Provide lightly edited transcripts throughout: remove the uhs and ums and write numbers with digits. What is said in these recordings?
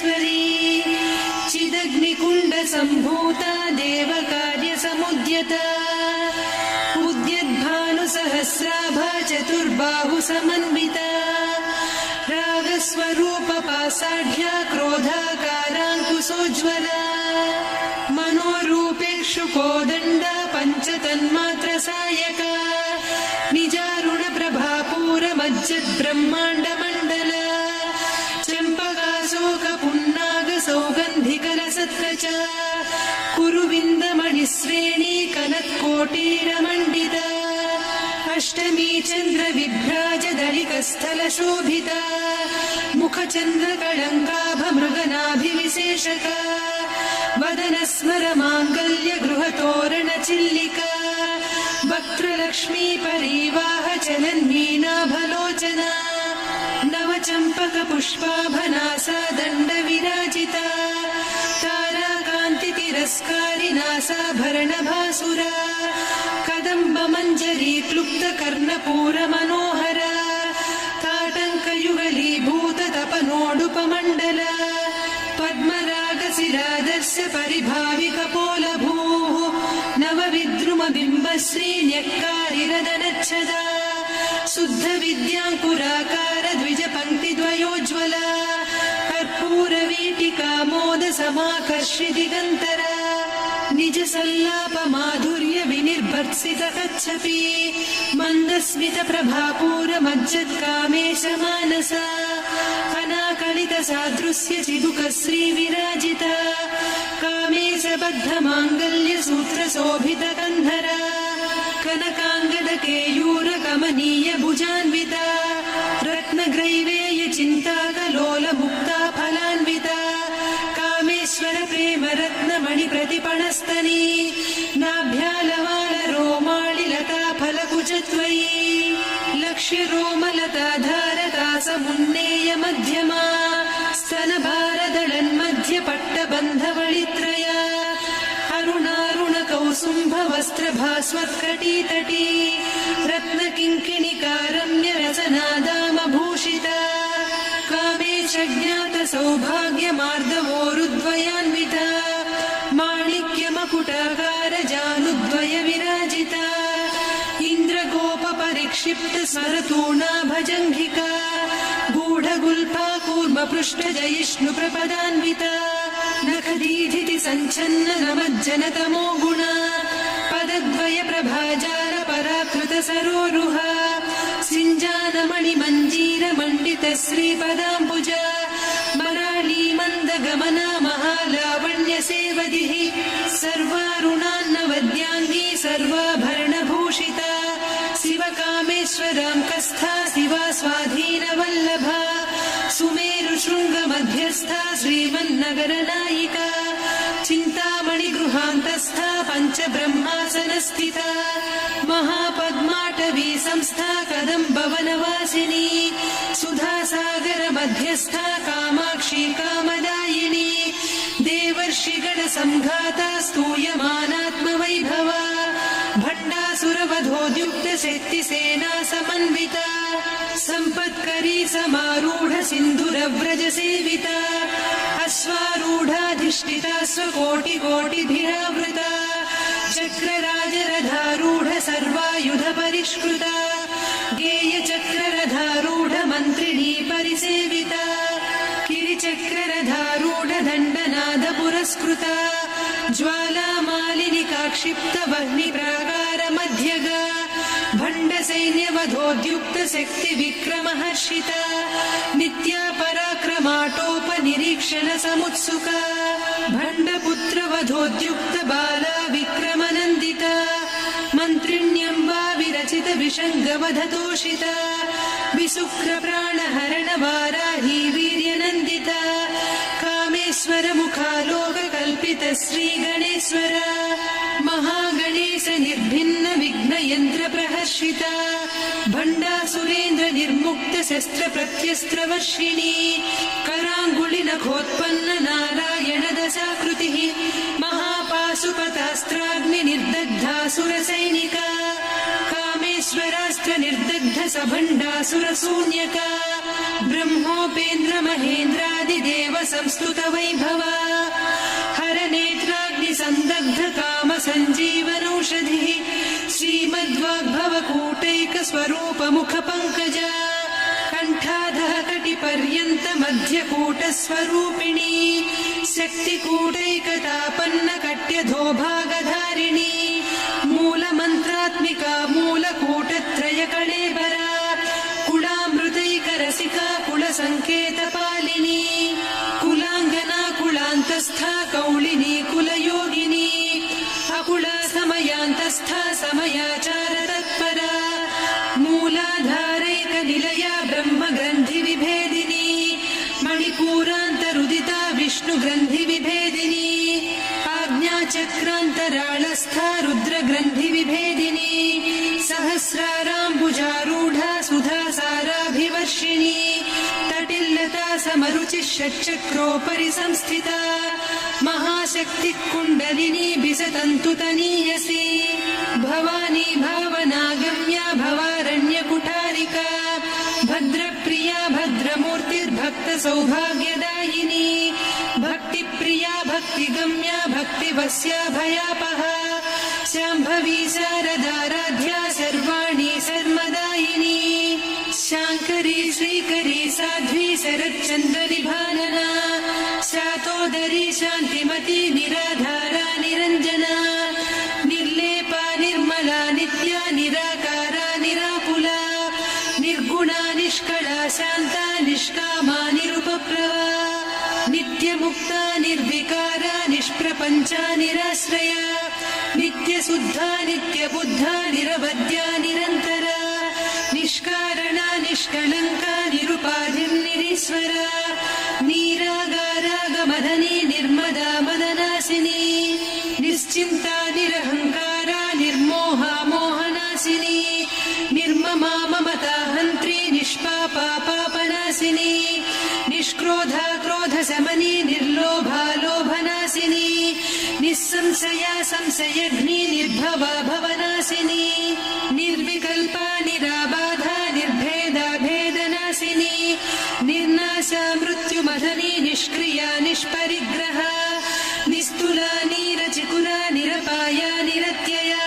परमेश्वरी चिदग्निकुण्ड सम्भूता देवकार्यसमुद्यता उद्यद्भानुसहस्राभा चतुर्बाहु समन्विता रागस्वरूपपासाढ्या क्रोधाकाराङ्कुशोज्ज्वला मनोरूपेषु कोदण्डा पञ्चतन्मात्रसायका निजारुणप्रभापूरमज्जद्ब्रह्माण्डमण्डला चम्पकाशोकपुन्नागसौगन्धिकरसत्कचा कुरुविन्दमणिश्रेणी कनत्कोटीरमण्डिता अष्टमी चन्द्रविभ्राजदलिकस्थलशोभिता मुखचन्द्रकळङ्काभमृगनाभिविशेषका वदनस्मरमाङ्गल्यगृहतोरणचिल्लिका वक्त्रलक्ष्मी परीवाहचलन्मीनाभलोचना नवचम्पकपुष्पाभनासा दण्डविराजिता ताराकान्तितिरस्कारिनासाभरणभासुरा कदम्बमञ्जरी क्लुप्तकर्णपूरमनोहरा ताटङ्कयुगलीभूततपनोडुपमण्डला पद्मरागशिलादर्श परिभाविकपोलभूः नवविद्रुमबिम्बश्रीन्यक्कारिरदनच्छदा शुद्धविद्याङ्कुराकार द्विजपङ्क्तिद्वयोज्ज्वला कर्पूरवीटिकामोदसमाकर्षि दिगन्तरा निजसल्लापमाधुर्य विनिर्भर्त्सितकच्छपि मन्दस्मितप्रभापूरमज्जत्कामेशमानसा अनाकलितसादृश्य चिबुकश्रीविराजिता कामेशबद्धमाङ्गल्यसूत्रशोभितकन्धरा कनकाङ्गदकेयूरकमनीयभुजान्विता रत्नग्रैवेयचिन्ताकलोलमुक्ता फलान्विता कामेश्वर प्रेमरत्नमणिप्रतिपणस्तनी नाभ्यालवालरोमाळिलता फलकुचत्वयी लक्ष्यरोमलताधारता समुन्नेय मध्यमा स्तनभारदळन्मध्यपट्टबन्धवळित्रया अरुणारुणकौसुम्भवस्त्रभास्वत्कटीतटी रत्नकिङ्किणिकारम्यरसनादामभूषिता कामेशज्ञातसौभाग्यमार्दवोरुद्वयान्विता माणिक्यमकुटाकारजानुद्वयविराजिता इन्द्रगोपपरिक्षिप्तस्मरतूणाभजङ्घिका गूढगुल्फा कूर्मपृष्ठजयिष्णुप्रपदान्विता नखदीधिति सञ्छन्न नमज्जनतमो गुणा पदद्वयप्रभाजार पराकृतसरोरुहा सिञ्जानमणिमञ्जीरमण्डितश्रीपदाम्बुजा मराळी मन्दगमना महालावण्यसेवदिः सर्वारुणान्नवद्याङ्गी सर्वाभरणभूषिता शिवकामेश्वराङ्कस्था शिवा स्वाधीनवल्लभा सुमेरुशृङ्गमध्यस्था श्रीमन्नगरनायिका चिन्तामणिगृहान्तस्था पञ्चब्रह्मासनस्थिता महापद्माटवी संस्था कदम्बवनवासिनी सुधासागरमध्यस्था कामाक्षी कामदायिनी देवर्षिगणसंघाता स्तूयमानात्मवैभवा भण्डासुरवधोद्युक्तशक्तिसेना समन्विता सम्पत्करी समारूढ सिन्धुरव्रजसेविता अश्वारूढाधिष्ठिता स्वकोटिकोटिभिरावृता चक्रराजरथारूढ सर्वायुधपरिष्कृता गेयचक्ररथारूढ मन्त्रिणी परिसेविता किरिचक्ररथारूढ दण्डनाद पुरस्कृता ज्वालामालिनिकाक्षिप्तवह्निप्राकारमध्यगा भण्डसैन्यवधोद्युक्तशक्तिविक्रमहर्षिता नित्या पराक्रमाटोपनिरीक्षणसमुत्सुका भण्डपुत्रवधोद्युक्तबाला विक्रमनन्दिता मन्त्रिण्यम्बा विरचितविषङ्गवधतोषिता विशुक्रप्राणहरणवाराही वीर्यनन्दिता कामेश्वरमुखालोककल्पित श्रीगणेश्वर महागणेश निर्भिन्न विघ्नयन्त्रप्रहर्षिता भण्डासुरेन्द्र निर्मुक्त शस्त्रप्रत्यस्त्रवर्षिणी कराङ्गुलिनखोत्पन्न नारायण दशाकृतिः महापाशुपतास्त्राग्निर्दग्धासुरसैनिका कामेश्वरास्त्र निर्दग्ध भण्डासुरशून्यका ब्रह्मोपेन्द्र महेन्द्रादिदेव संस्तुत वैभवा हरनेत्राग्निसन्दग्ध काम सञ्जीवनौषधिः श्रीमद्वाग्भवकूटैक स्वरूप मुख पङ्कजा कण्ठाधः कटिपर्यन्त मध्यकूट स्वरूपिणी शक्तिकूटैकतापन्न कट्यधोभागधारिणी मूलमन्त्रात्मिका मूलकूटत्रय कळेबरा कुलामृतैकरसिका कुलसङ्केतपालिनी कुलाङ्गना कुलान्तस्था कौलिनी कुलयोगिनी अकुला समयान्तस्था समयाचार तत्परा मूलाधारैकनिलया ब्रह्मग्रन्थिविभेदिनी मणिपूरान्तरुदिता विष्णुग्रन्थिविभेदिनी आज्ञाचक्रान्तराळस्था रुद्रग्रन्थिविभेदिनी सहस्राराम्बुजारूढा सुधासाराभिवर्षिणी तटिल्लता समरुचिः षट्चक्रोपरि संस्थिता महाशक्तिः कुण्डलिनी बिसतन्तुतनीयसी भवानी भावनागम्या भवारण्यकुठारिका भद्रप्रिया भद्रमूर्तिर्भक्तसौभाग्यदायिनी भक्तिप्रिया भक्तिगम्या भक्तिवस्या भयापहा शाम्भवी शारदाराध्या सर्वाणि सर्वदायिनी शाङ्करी श्रीकरी साध्वी शरच्चन्द्रनिभानना शातोदरी शान्तिमती निराधारा निरञ्जना निर्लेपा निर्मला नित्या निराकारा निराकुला निर्गुणा निष्कळा शान्ता निष्कामा निरुपप्लवा नित्यमुक्ता निर्विकारा निष्प्रपञ्चा निराश्रया नित्यशुद्धा नित्यबुद्धा निरवद्या निरन्तरा निष्कारणा निष्कलङ्का निरुपाधिर्निरीश्वरा नीरागारागमदनी निर्मदा मदनासिनी निश्चिन्ता निरहङ्कारा निर्मोहा मोहनासिनी निर्ममा ममता हन्त्री निष्पापा पापनासिनी निष्क्रोधा क्रोधशमनी निर्लोभा लोभनासिनी निस्संशया संशयघ्नी निर्भवा भवनासिनी निर्विकल्पा निराबाधा निर्भेदा भेदनासिनी निर्नाशा मृत्युमथनी निष्क्रिया निष्परिग्रहा निस्तुला नीरचिकुला निरपाया निरत्यया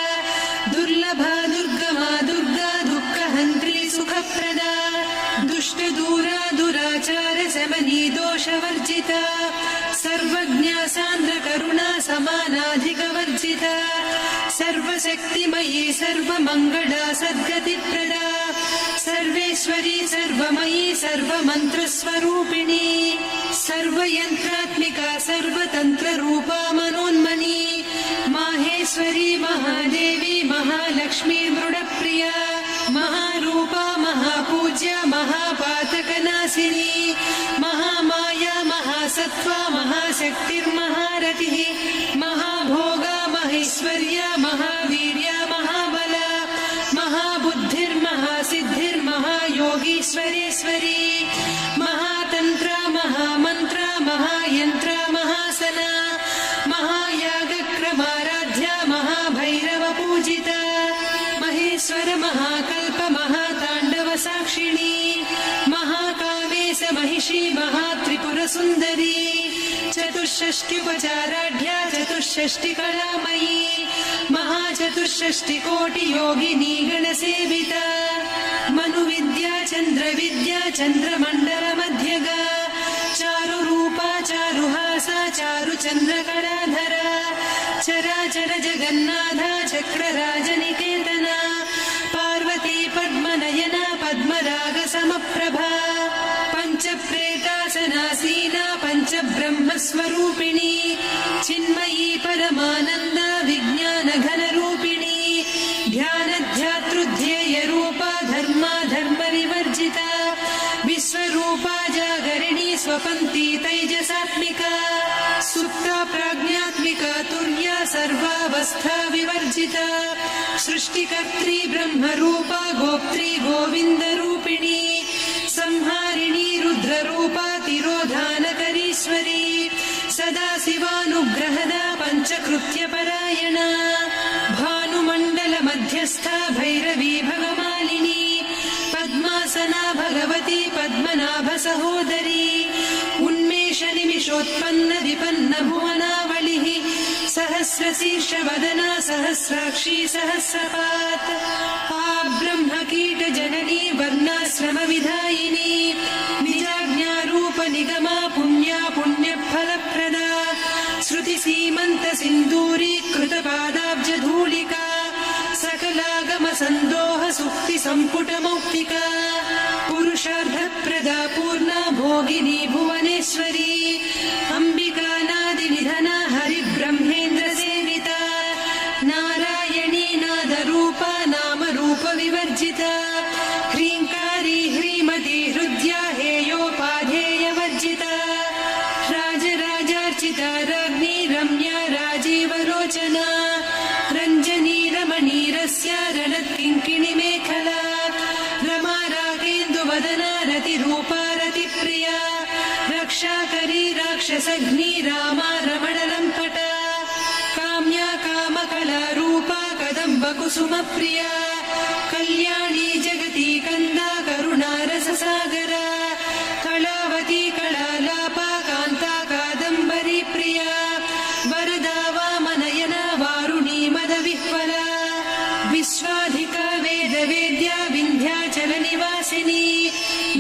दुर्लभा दुर्गमा दुर्गा दुःखहन्त्री सुखप्रदा दुष्टदूरा दुराचार शमनी दोषवर्जिता सर्वज्ञा सान्द्रकरुणा समानाधिकवर्जिता सर्वशक्तिमयी सर्वमङ्गला सद्गतिप्रदा सर्वेश्वरी सर्वमयी सर्वमन्त्रस्वरूपिणी सर्वयन्त्रात्मिका सर्वतन्त्ररूपा मनोन्मनी माहेश्वरी महादेवी महालक्ष्मी मृडप्रिया महारूपा महापूज्या महापातकनाशिनी महामाया महासत्त्वा महाशक्तिर्महारथिः महाभोगा महेश्वर्या महावीर्या महाबला महाबुद्धिर्महासिद्धिर्महायोगीश्वरेश्वरी महातन्त्रा महामन्त्रा महायन्त्रा महासना महायागक्रमाराध्या महाभैरवपूजिता महेश्वर महाकल्प महाताण्डव साक्षिणी महाकामेश महिषी महात्रिपुरसुन्दरी चतुष्षष्ट्युपचाराढ्या चतुष्षष्टिकलामयी महाचतुष्षष्टिकोटियोगिनी गणसेविता मनुविद्या चन्द्रविद्या चन्द्रमण्डलमध्यगा चारुरूपा चारुहासा चारुचन्द्रकलाधरा चराचर जगन्नाथा चक्रराजनिकेतना पार्वती पद्मनयना पद्मरागसमप्रभा पञ्चप्रेतासनासीना पञ्चब्रह्मस्वरूपिणी चिन्मयी परमानन्दा विज्ञानघनरूपिणी ध्यानध्यातृध्येयरूपा धर्मा धर्मविवर्जिता विश्वरूपा जागरिणी स्वपन्ती तैजसात्मिका सुप्ता प्राज्ञात्मिका तुर्या सर्वावस्था विवर्जिता सृष्टिकर्त्री ब्रह्मरूपा गोप्त्री गोविन्दरूपिणी संहारिणी रुद्ररूपा तिरोधानकरीश्वरी सदाशिवानुग्रहदा पञ्चकृत्यपरायणा भानुमण्डलमध्यस्था भैरवी भगमालिनी सहोदरी उन्मेष निमिषोत्पन्न विपन्न भुवनावलिः सहस्रशीर्ष वदना सहस्राक्षी सहस्रपात् ब्रह्म कीट जननी वर्णाश्रम विधायिनी निजाज्ञारूप निगमा पुण्या पुण्यफलप्रदा श्रुति सीमन्त सिन्दूरी कृत पादाब्ज धूलिका सकलागम सन्दोह सुक्ति सम्पुट मौक्तिका पुरुषार्थप्रदा पूर्णा भोगिनी भुवनेश्वरी अम्बिका नादि निधना हरिब्रह्मेन्द्र सेविता नारायणी नादरूपा नाम रूप विवर्जिता ह्रीङ्कारी ह्रीमती हृद्या हेयोपाधेय वर्जिता राजराजार्चिता राज्ञी रम्या राजीवलोचना रञ्जनी रमणीरस्या रणत्किङ्किणी मेखला रमा रागेन्दुवदना रतिरूपा रतिप्रिया रक्षाकरी राक्षसघ्नी रामा रमणलम्पटा काम्या कामकलारूपा कदम्बकुसुमप्रिया कल्याणी जगती कन्दा करुणारससागरा कलावती कलालापा कान्ता कादम्बरी प्रिया वरदा वामनयना वारुणी मदविह्वला विश्वाधिका वेदवेद्या विन्ध्याचल निवासिनी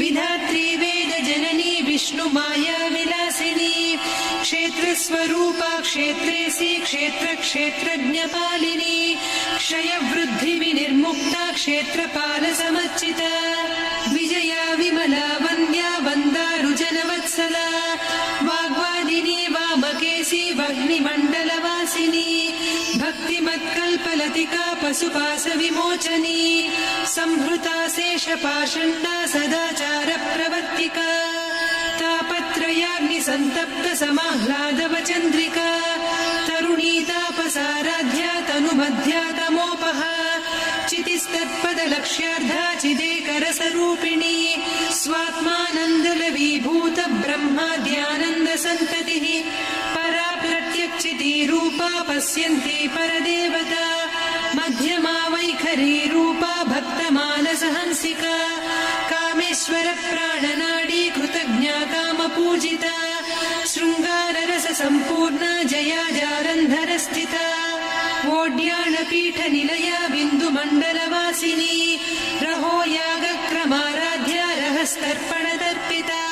विधात्री वेद जननी विष्णुमाया विलासिनी क्षेत्रस्वरूपा क्षेत्रेसी क्षेत्र क्षेत्रज्ञपालिनी क्षयवृद्धि विनिर्मुक्ता क्षेत्रपाल समर्चिता विजया विमला वन्द्या वन्दारुजनवत्सला वाग्वादिनी वामकेशी वह्निमण्डलवासिनी भक्तिमत्कल्पलतिका पशुपाश विमोचनी संहृता शेषपाषण्डा सदाचार प्रवर्तिका तापत्रयाग्नि सन्तप्त समाह्लादवचन्द्रिका तरुणी तापसाराध्या तनुमध्या तमोपः चितिस्तत्पदलक्ष्यार्धा चिदेकरसरूपिणी स्वात्मानन्दलवीभूत ब्रह्माद्यानन्द सन्ततिः परा प्रत्यक्षितीरूपा पश्यन्ती परदेवता मध्यमा वैखरी रूपा भक्तमानसहंसिका कामेश्वर प्राणनाडी कृतज्ञा कामपूजिता शृङ्गाररस सम्पूर्णा जया जालन्धरस्थिता वोड्याणपीठ निलया बिन्दुमण्डलवासिनी रहो यागक्रमाराध्या रहस्तर्पणदर्पिता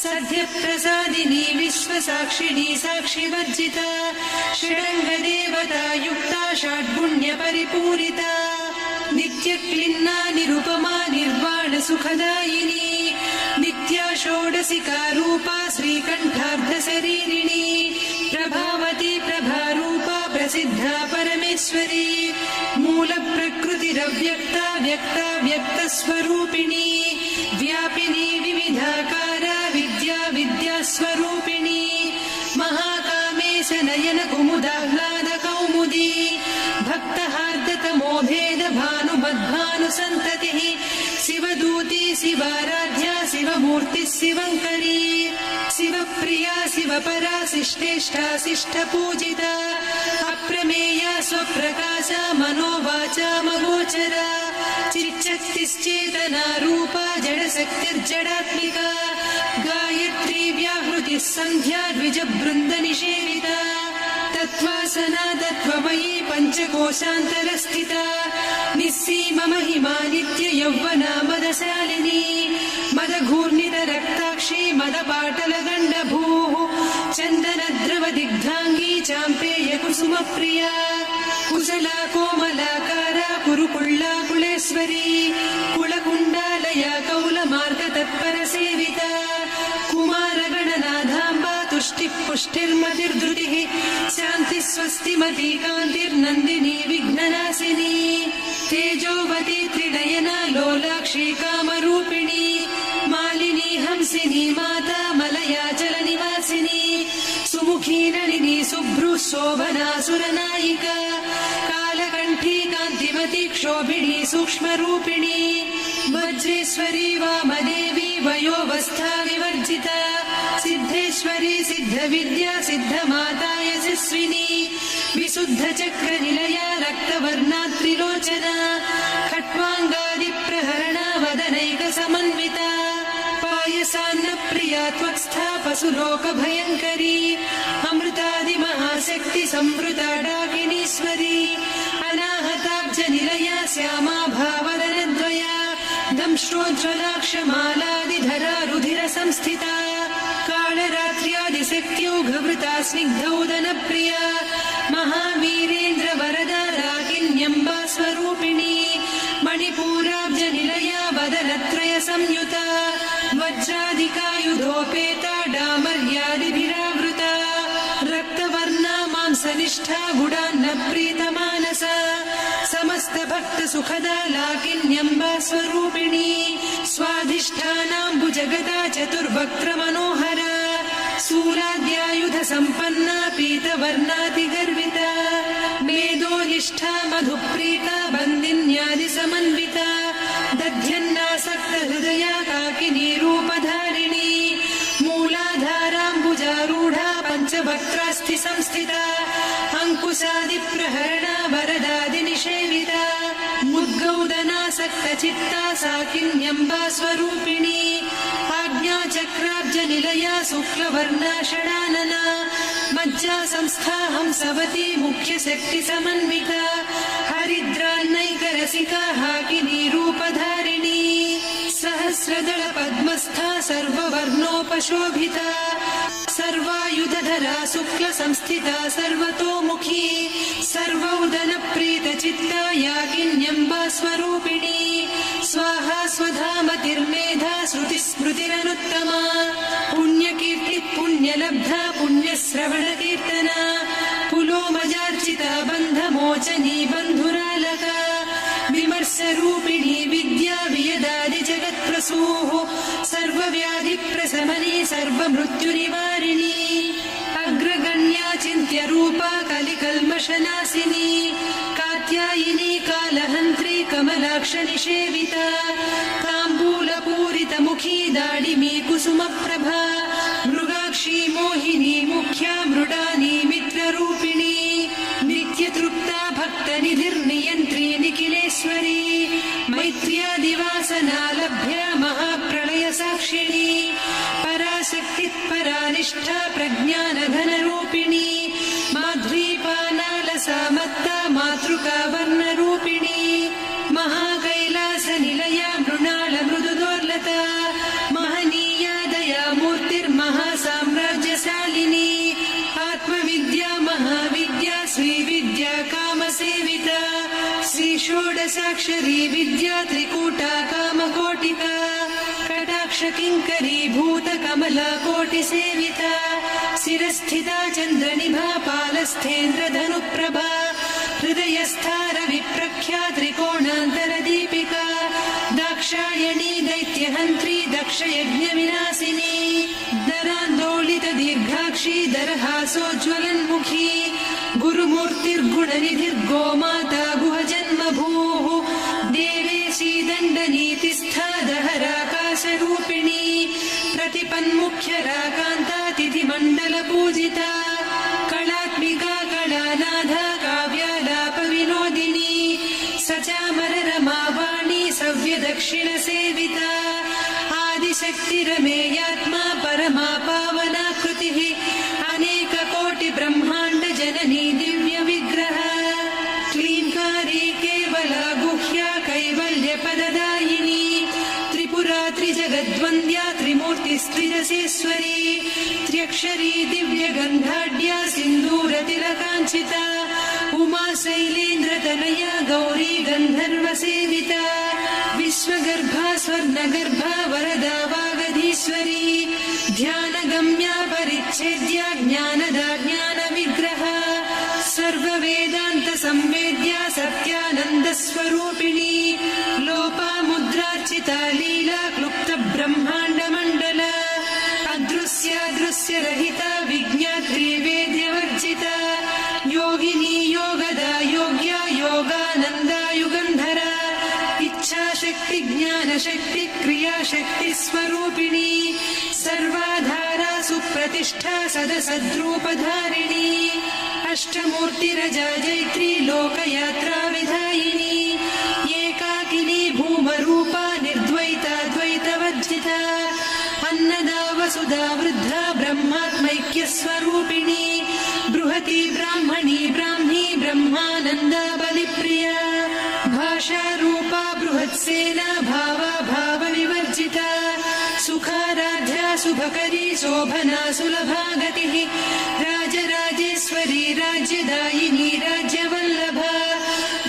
सद्यप्रसादिनी विश्वसाक्षिणी साक्षिवर्जिता षडङ्गदेवता युक्ता षड्गुण्यपरिपूरिता नित्यक्लिन्ना निरुपमा निर्वाण सुखदायिनी नित्या षोडशिका रूपा श्रीकण्ठार्धशरीरिणी प्रभावती प्रभारूपा प्रसिद्धा परमेश्वरी मूलप्रकृतिरव्यक्ता व्यक्ता व्यक्तस्वरूपिणी व्यापिनी विविधाकारा विद्या विद्यास्वरूपिणी महाकामेश नयन कुमुदाह्लाद कौमुदी भक्तहार्दतमोभेद भानुमद्भानुसन्ततिः शिवदूती शिवाराध्या शिवमूर्तिः शिवङ्करी शिवप्रिया शिवपरा शिष्टेष्टा शिष्टपूजिता अप्रमेया स्वप्रकाशा मनोवाचा मगोचरा चिच्चक्तिश्चेतना रूपा जडशक्तिर्जडात्मिका गायत्री व्याहृतिः सन्ध्या द्विजबृन्दनिषेविता तत्त्वासना तत्त्वमयी पञ्चकोशान्तरस्थिता निस्सीम महिमा नित्य यौवना मदशालिनी मदघूर्णितरक्ताक्षी मदपाटलगण्डभूः चन्दनद्रवदिग्धाङ्गी चाम्पेय कुसुमप्रिया कुशला कोमलाकारा कुरुकुळ्ळा कुलेश्वरी कुलकुण्डालया कौलमार्गतत्परसेविता कुमारगणनाथाम्बा तुष्टिः पुष्टिर्मतिर्धृतिः शान्तिः स्वस्तिमती कान्तिर्नन्दिनी विघ्ननाशिनी तेजोवती त्रिनयना लोलाक्षी कामरूपिणी मालिनी हंसिनी माता मलयाचलनिवासिनी सुमुखी नलिनी शुभ्रुः शोभना सुरनायिका कालकण्ठी कान्तिमती क्षोभिणी सूक्ष्मरूपिणी वज्रेश्वरी वामदेवी वयोवस्था विवर्जिता सिद्धेश्वरी सिद्धविद्या सिद्धमाता यशस्विनी विशुद्धचक्रनिलया रक्तवर्णा त्रिलोचना खट्वाङ्गादिप्रहरणा वदनैकसमन्विता पायसान्न सुलोकभयङ्करी अमृतादिमहाशक्ति संवृता डाकिनीश्वरी अनाहताब्जनिलया श्यामा भावदनद्वया दंष्ट्रोज्ज्वलाक्षमालादिधरा रुधिरसंस्थिता कालरात्र्यादिशक्त्योघवृता स्निग्धौदनप्रिया महावीरेन्द्रवरदा राकिन्यम्बा स्वरूपिणी मणिपूराब्जनिलया वदनत्रय संयुता वज्रादिकायुधोपेता डामर्यादिभिरावृता रक्तवर्णा मांसनिष्ठा गुडान्न प्रीतमानसा समस्त भक्त सुखदा लाकिन्यम्बा स्वरूपिणी स्वाधिष्ठानाम्बुजगदा चतुर्वक्त्र मनोहरा शूलाद्यायुध सम्पन्ना पीतवर्णातिगर्विता मेधोनिष्ठा मधुप्रीता बन्दिन्यादि समन्विता दध्यन्नासक्त हृदया काकिनी रूपधारिणी मूलाधाराम्बुजारूढा पञ्चवक्त्रास्थि संस्थिता अङ्कुशादिप्रहरणा वरदादिनिषेविता मुद्गौदनासक्त चित्ता साकिन्यम्बा स्वरूपिणी आज्ञाचक्राब्जनिलया शुक्लवर्णा षडानना मज्जा संस्था हंसवती मुख्यशक्ति समन्विता हरिद्रान्नैकरसिका हाकिनी रूपधारिणी सहस्रदल पद्मस्था सर्ववर्णोपशोभिता सर्वायुधधरा शुक्ल संस्थिता सर्वतोमुखी सर्वौदनप्रीतचित्ता याकिन्यम्बा स्वरूपिणी स्वाहा स्वधामतिर्मेधा श्रुतिस्मृतिरनुत्तमा पुण्यकीर्ति पुण्यलब्धा पुण्यश्रवणकीर्तना पुलोमजार्चिता बन्धमोचनी बन्धुरालका विमर्शरूपिणी विद्या वियदादि जगत्प्रसूः सर्वव्याधिप्रशमनी सर्वमृत्युनिवारिणी अग्रगण्या चिन्त्यरूपा कलिकल्मषनाशिनी कात्यायिनी कालहन्त्री कमलाक्षनिषेविता ताम्बूलपूरितमुखी दाडिमी कुसुमप्रभा मृगाक्षी मोहिनी मुख्या मृडानी मित्ररूपिणी नित्यतृप्ता भक्तनिधिर्नियन्त्री निखिलेश्वरी मैत्र्यादिवासना लभ्या महाप्रलय साक्षिणी पराशक्तिः परानिष्ठा प्रज्ञानघनरूपिणी माध्वीपानालसा मत्ता मातृका वर्णरूपिणी महाकैलासनिलया मृणाल मृदुदोर्लता महनीया दया मूर्तिर्महासाम्राज्यशालिनी आत्मविद्या महाविद्या श्रीविद्या कामसेविता श्रीषोडशाक्षरी विद्या त्रिकूटा कामकोटिका कटाक्षकिङ्करी भूतकमला कोटिसेविता शिरस्थिता चन्द्रनिभा पालस्थेन्द्रधनुप्रभा हृदयस्था रविप्रख्या त्रिकोणान्तरदीपिका दाक्षायणी दैत्यहन्त्री दक्षयज्ञविनाशिनी दरान्दोलित दीर्घाक्षी दरहासोज्ज्वलन्मुखी गुरुमूर्तिर्गुणनिधिर्गोमाता गुहजन्मभूः देवेशी दण्डनीतिस्था दहराकाशरूपिणी प्रतिपन्मुख्यराकान्ता तिथिमण्डलपूजिता कलात्मिका कलानाथा काव्यालापविनोदिनी सचामररमावाणी सव्यदक्षिणसेविता आदिशक्तिरमेयात्मा परमा पावनाकृतिः अनेककोटिब्रह्माण्डजननी दिव्यविग्रह क्लीङ्कारी केवला गुह्या कैवल्यपददायिनी त्रिपुरा त्रिजगद्वन्द्या त्रिमूर्तिस्त्रिदशेश्वरी त्र्यक्षरी दिव्यगन्धाढ्या सिन्दूरतिलकाञ्चिता उमा शैलेन्द्रतनया गौरी गन्धर्वसेविता विश्वगर्भा स्वर्णगर्भा वरदा वागधीश्वरी ध्यानगम्या परिच्छेद्या ज्ञानदा ज्ञानविग्रहा सर्ववेदान्तसंवेद्या सत्यानन्दस्वरूपिणी लोपामुद्रार्चिता लीला क्लुप्तब्रह्माण्डमण्डला अदृश्यादृश्यरहिता विज्ञात्री वेद्यवर्जिता योगिनी योगदा योग्या योगानन्दा युगन्धरा इच्छाशक्ति ज्ञानशक्ति क्रियाशक्ति स्वरूपिणी सर्वाधारा सुप्रतिष्ठा सदसद्रूपधारिणी अष्टमूर्तिरजा जैत्री लोकयात्रा विधायिनी एकाकिनी भूमरूपा निर्द्वैता द्वैतवर्जिता अन्नदा वसुधा वृद्धा ब्रह्मवती ब्राह्मणी ब्राह्मी ब्रह्मानन्द बलिप्रिया भाषारूपा बृहत्सेना भावा भावविवर्जिता सुखाराध्या शुभकरी शोभना सुलभा गतिः राजराजेश्वरी राज्यदायिनी राज्यवल्लभा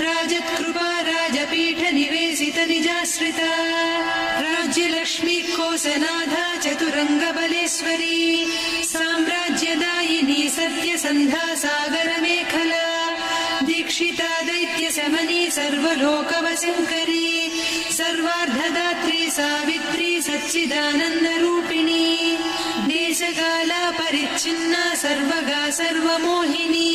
राजत्कृपा राजपीठ निवेशित निजाश्रिता राज्यलक्ष्मी कोसनाधा चतुरङ्गबलेश्वरी साम्राज्यदायिनी सत्यसन्धा सागरमेखला दीक्षिता दैत्यशमनी सर्वलोकवशङ्करी सर्वार्धदात्री सावित्री सच्चिदानन्दरूपिणी देशकाला परिच्छिन्ना सर्वगा सर्वमोहिनी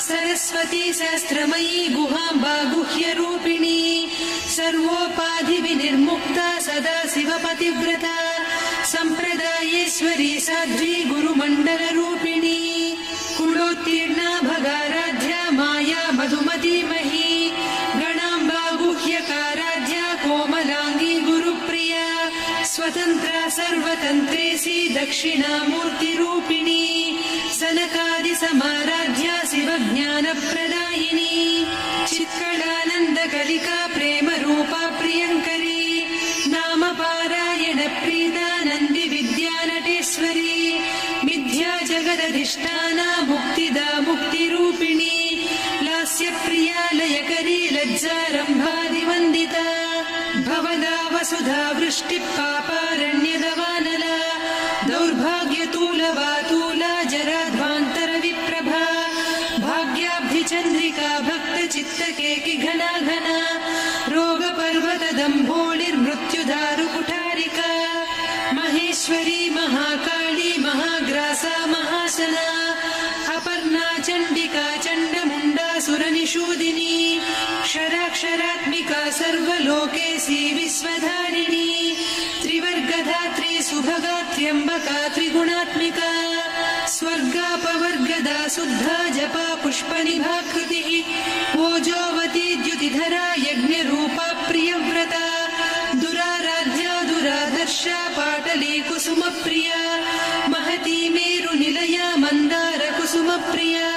सरस्वती शास्त्रमयी गुहाम्बा गुह्यरूपिणी सर्वोपाधिविनिर्मुक्ता सदा शिवपतिव्रता सम्प्रदायेश्वरी साध्वी गुरुमण्डलरूपिणी कुलोत्तीर्णा भगाराध्या माया मधुमती मही गणाम्बा गुह्यकाराध्या कोमलाङ्गी गुरुप्रिया स्वतन्त्रा सर्वतन्त्रेसी दक्षिणामूर्तिरूपिणी सनकादिसमाराध्या शिवज्ञानप्रदायिनी चित्कलानन्दकलिका प्रेमरूपा प्रियङ्करी नामपारायणप्रीता नन्दिविद्यानटेश्वरी विद्या जगदधिष्ठाना मुक्तिदा मुक्तिरूपिणी लास्यप्रिया लयकरी लज्जारम्भादिवन्दिता भवदा वसुधा वृष्टिपापारण्यदवानला दौर्भाग्यतूलवातूला जराध्वान्तरविप्रभा भाग्याब्धिचन्द्रिका भक्तचित्तकेकि घना घना रोगपर्वतदम्भोळिर्मृत्युदारुकुठारिका महेश्वरी महाकाली महाग्रासा महासना अपर्णा चण्डिका चण्डमुण्डा सुरनिषूदिनी क्षराक्षरात्मिका सर्वलोकेशी विश्वधारिणी त्रिवर्गधात्री सुभगा त्र्यम्बका त्रिगुणात्मिका स्वर्गापवर्गदा शुद्धा जपा पुष्पनिभाकृतिः ओजोवती द्युतिधरा यज्ञरूपा प्रियव्रता दुराराध्या दुरादर्शा पाटली कुसुमप्रिया महती मेरुनिलया मन्दारकुसुमप्रिया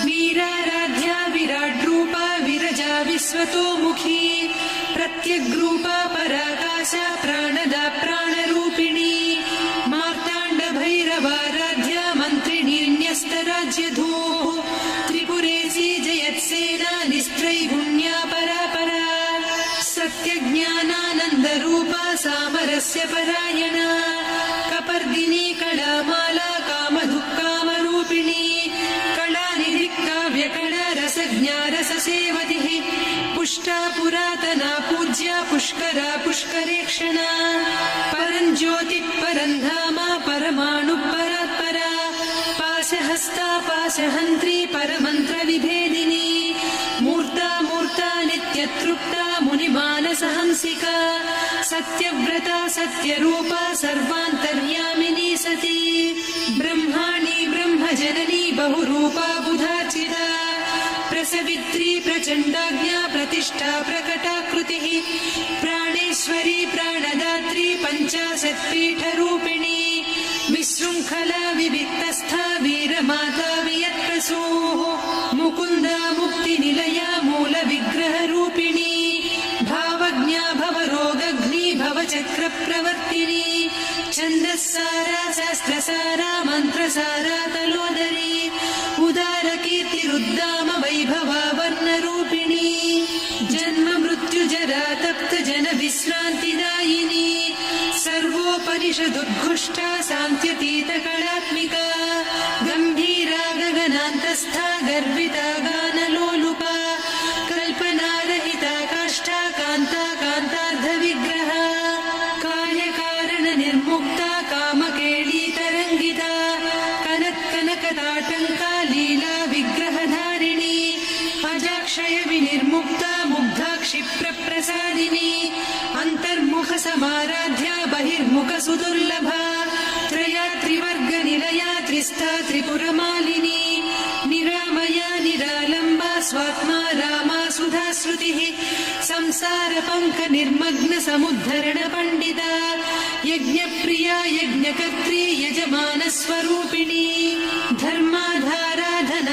वीराराध्या विराड्रूपा विरजा विश्वतोमुखी प्रत्यग्रूपा पराकाशा प्राणदा प्राणरूपिणी मार्ताण्डभैरवाराध्या मन्त्रिणी न्यस्तराज्यधूः त्रिपुरेशी जयत्सेना निस्त्रैगुण्या परापरा सत्यज्ञानानन्दरूपा सामरस्य परायणा कपर्दिनी कलामाला कामधुक्कामरूपिणी कलानिधिकाव्यकला रसज्ञा रससेवतिः पुष्टा पुरातना पूज्या पुष्करा पुष्करेक्षणा परञ्ज्योतिः परन्धामा परमाणुपरात्परा पाशहस्ता पाशहन्त्री परमन्त्रविभेदिनी मूर्ता मूर्ता नित्यतृप्ता मुनिमानसहंसिका सत्यव्रता सत्यरूपा सर्वान्तर्यामिनी सती ब्रह्माणी ब्रह्मजननी बहुरूपा बुधार्चिता प्रसवित्री प्रचण्डाज्ञा प्रतिष्ठा प्रकटाकृतिः प्राणेश्वरी प्राणदात्री पञ्चाशत्पीठरूपिणी विशृङ्खला विविक्तस्था वीरमाता वियत्प्रसूः मुकुन्दा मुक्तिनिलया मूलविग्रहरूपिणी भावज्ञा भवरोगग्नी भवचक्रप्रवर्तिनी छन्दस्सारा शास्त्रसारा मन्त्रसारा तलोदरी उदारकीर्तिरुद्दाम वैभवा वर्णरूपिणी जन्म मृत्युजरा तप्त जन विश्रान्तिदायिनी सर्वोपनिषदुद्घुष्टा सान्त्यतीतकलात्मिका गम्भीरा गगनान्तस्था गर्विता गानलोलुपा कल्पनारहिता काष्ठा कान्ता कान्तार्धविग्रहा कार्यकारणनिर्मुक्ता कामकेळी तरङ्गिता कनत्कनकताटङ्का लीला विग्रहधारिणी अजाक्षय विनिर्मुक्ता मुग्धा क्षिप्रप्रसादिनी अन्तर्मुखसमाराध्या बहिर्मुखसुदुर्लभा त्रया त्रिवर्गनिलया त्रिस्था त्रिपुरमालिनी निरामया निरालम्बा स्वात्मा रामा सुधाश्रुतिः संसारपङ्कनिर्मग्न समुद्धरण पण्डिता यज्ञप्रिया यज्ञकर्त्री यजमानस्वरूपिणी धर्माधारा धन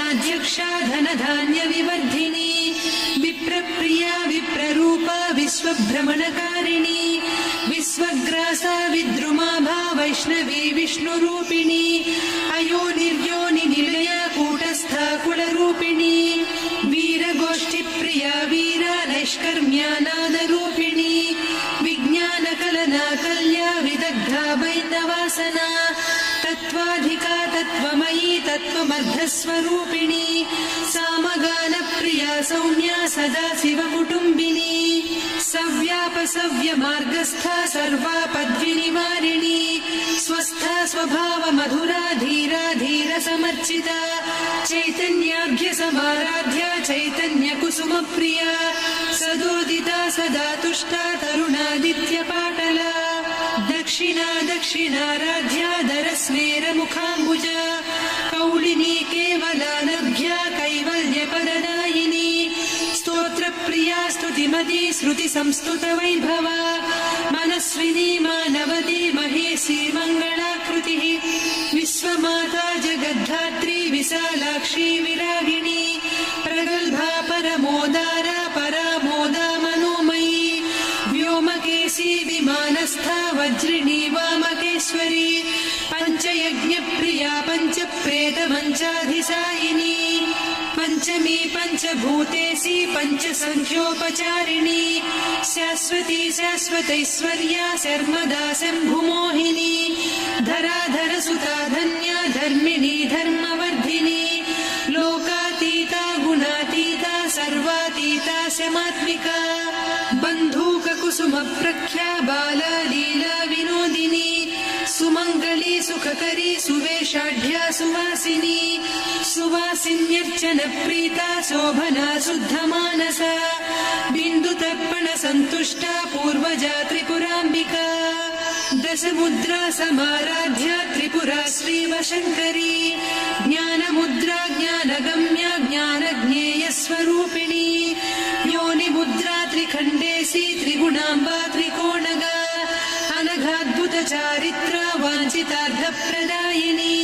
धान्यविवर्धिनी विप्रप्रिया विप्ररूपा विश्वभ्रमणकारिणी विश्वग्रासा विद्रुमाभा वैष्णवी विष्णुरूपिणी अयोनिर्योनिनिलया कूटस्था कुलरूपिणी वीरगोष्ठिप्रिया वीरा नैष्कर्म्यानादरूपिणी विज्ञानकलना कल्या विदग्धा वैन्दवासना तत्त्वाधिका तत्त्वमयी तत्त्वमर्धस्वरूपिणी सामगानप्रिया सौम्या सदा शिवकुटुम्बिनी सव्यापसव्यमार्गस्था सर्वापद्विनिवारिणी स्वस्था स्वभावमधुरा धीरा धीरसमर्चिता चैतन्यार्घ्यसमाराध्या चैतन्यकुसुमप्रिया सदोदिता सदा तुष्टा तरुणादित्यपाटला दक्षिणा दक्षिणाराध्या दरस्मेरमुखाम्बुजा कौलिनी केवलानर्घ्या कैवल्यपददायिनी स्तोत्रप्रिया स्तुतिमती श्रुतिसंस्तुतवैभवा मनस्विनी मानवती महेशी मङ्गलाकृतिः विश्वमाता जगद्धात्री विशालाक्षी विरागिणी प्रगल्भा परमोदारा परामोदा मनोमयी व्योमकेशी विमानस्था वज्रिणी वामकेश्वरी पञ्चयज्ञप्रिया पञ्चप्रेतमञ्चाधिसायिनी पञ्चमी पञ्चभूतेशी पञ्चसङ्ख्योपचारिणी शाश्वती शाश्वतैश्वर्या शर्मदा शम्भुमोहिनी धराधरसुता धन्या धर्मिणी धर्मवर्धिनी लोकातीता गुणातीता सर्वातीता शमात्मिका बन्धूककुसुमप्रख्या बाला लीला विनोदिनी सुमङ्गली सुखकरी सुवेशाढ्या सुवासिनी सुवासिन्यर्चनप्रीता शोभना शुद्धमानसा बिन्दुतर्पणसन्तुष्टा पूर्वजा त्रिपुराम्बिका दशमुद्रा समाराध्या त्रिपुरा श्रीवशङ्करी ज्ञानमुद्रा ज्ञानगम्या ज्ञानज्ञेयस्वरूपिणी योनिमुद्रा त्रिखण्डेशी त्रिगुणाम्बा त्रिकोणगा अनघाद्भुतचारित्रा वाञ्छितार्थप्रदायिनी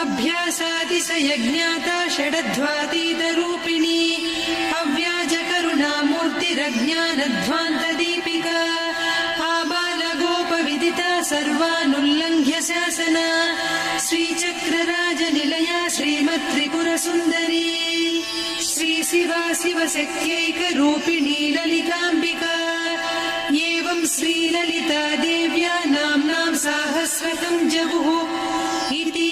अभ्यासातिशयज्ञाता षडध्वातीतरूपिणी अव्याजकरुणामूर्तिरज्ञानध्वान्तदीपिका आबालगोपविदिता सर्वानुल्लङ्घ्य शासना श्रीचक्रराजनिलया श्रीमत्त्रिपुरसुन्दरी श्रीशिवा शिवशक्त्यैकरूपिणी ललिताम्बिका एवं श्रीललिता देव्या नाम्नां साहस्रकं जगुः इति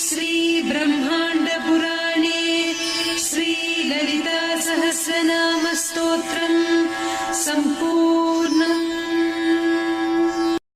श्रीब्रह्माण्डपुराणे श्रीललिता सहस्रनामस्तोत्रम्